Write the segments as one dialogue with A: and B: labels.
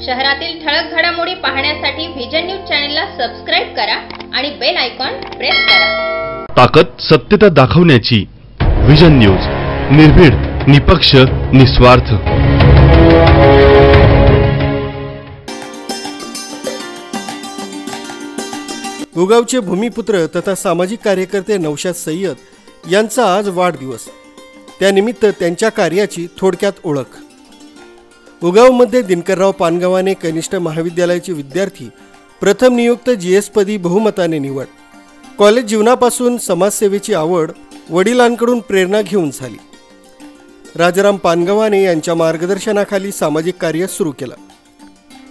A: शहरातील ठळक घडामोडी पाहण्यासाठी व्हिजन न्यूज चॅनलला सबस्क्राइब करा आणि बेल आयकॉन प्रेस करा।
B: ताकद सत्यता दाखवण्याची व्हिजन न्यूज, निर्भीड, निपक्ष, निस्वार्थ।
C: उगावचे भूमिपुत्र तथा सामाजिक कार्यकर्ते नौशाद सय्यद यांचा आज वाढदिवस। त्यानिमित्त त्यांच्या कार्याची थोडक्यात ओळख। उगावमध्ये दिनकरराव पानगव्हाणे कनिष्ठ महाविद्यालयाचे विद्यार्थी प्रथम नियुक्त जीएस पदी बहुमताने निवड। कॉलेज जीवनापासून समाजसेवेची आवड वडिलांकडून प्रेरणा घेऊन झाली। राजाराम पानगव्हाणे यांच्या मार्गदर्शनाखाली सामाजिक कार्य सुरू केलं।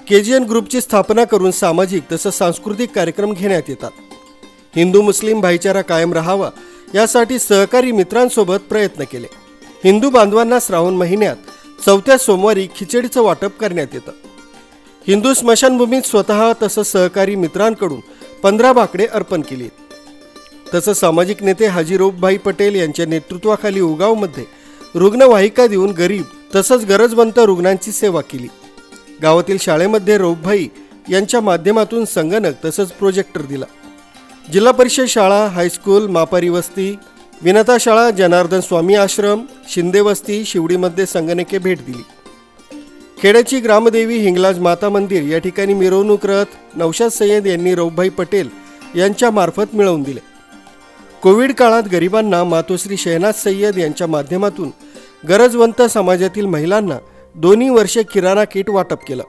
C: केजीएन ग्रुपची स्थापना करून सामाजिक तसंच सांस्कृतिक कार्यक्रम घेण्यात येतात। हिंदू मुस्लिम भाईचारा कायम राहावा यासाठी सहकारी मित्रांसोबत प्रयत्न केले। हिंदू बांधवांना श्रावण महिन्यात चौथ्या सोमवारी खिचडीचं वाटप करण्यात येतं। हिंदू स्मशानभूमीत स्वतः तसंच सहकारी मित्रांकडून 15 बाकडे अर्पण केली। तसंच सामाजिक नेते हाजी रऊफभाई पटेल यांच्या नेतृत्वाखाली उगावमध्ये रुग्णवाहिका देऊन गरीब तसंच गरजवंत रुग्णांची सेवा केली। गावातील शाळेमध्ये रऊफभाई यांच्या माध्यमातून संगणक तसंच प्रोजेक्टर दिला। जिल्हा परिषद शाळा, हायस्कूल, मापारी वस्ती, विनता शाळा, जनार्दन स्वामी आश्रम, शिंदे वस्ती, शिवडीमध्ये संगणके भेट दिली। खेड्याची ग्रामदेवी हिंगलाज माता मंदिर या ठिकाणी मिरवणूक रथ नौशाद सय्यद यांनी रऊफभाई पटेल यांच्या मार्फत मिळवून दिले। कोविड काळात गरिबांना मातोश्री शहनाज सय्यद यांच्या माध्यमातून गरजवंत समाजातील महिलांना 2 वर्षे किराणा किट वाटप केलं।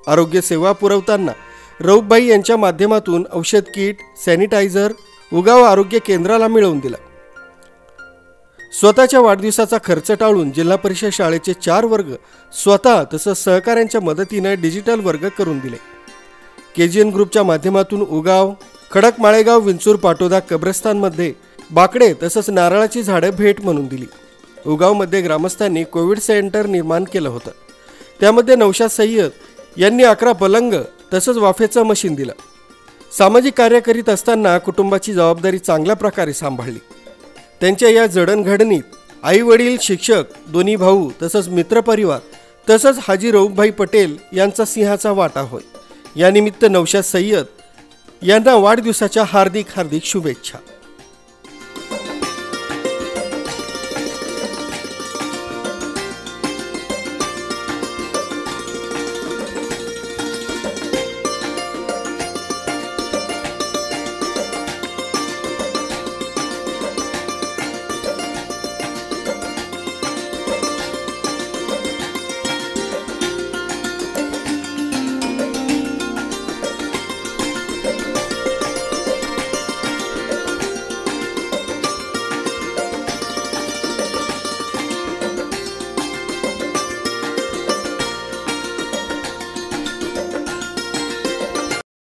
C: आरोग्य सेवा पुरवताना रऊफभाई यांच्या माध्यमातून औषध किट, सॅनिटायझर उगाव आरोग्य केंद्राला मिळवून दिला। स्वतःच्या वाढदिवसाचा खर्च टाळून जिल्हा परिषद शाळेचे 4 वर्ग स्वतः तसंच सहकाऱ्यांच्या मदतीने डिजिटल वर्ग करून दिले। केजीएन ग्रुपच्या माध्यमातून उगाव, खडक माळेगाव, विंचूर, पाटोदा कब्रस्तानमध्ये बाकडे तसंच नारळाची झाडे भेट म्हणून दिली। उगावमध्ये ग्रामस्थांनी कोविड सेंटर निर्माण केलं होतं। त्यामध्ये नौशाद सय्यद यांनी 11 पलंग तसंच वाफेचं मशीन दिलं। सामाजिक कार्य करीत असताना कुटुंबाची जबाबदारी चांगल्या प्रकारे सांभाळली। त्यांच्या या जडणघडणीत आई वडील, शिक्षक, दोन्ही भाऊ तसंच मित्रपरिवार तसंच हाजी रऊफभाई पटेल यांचा सिंहाचा वाटा होय। यानिमित्त नौशाद सय्यद यांना वाढदिवसाच्या हार्दिक शुभेच्छा।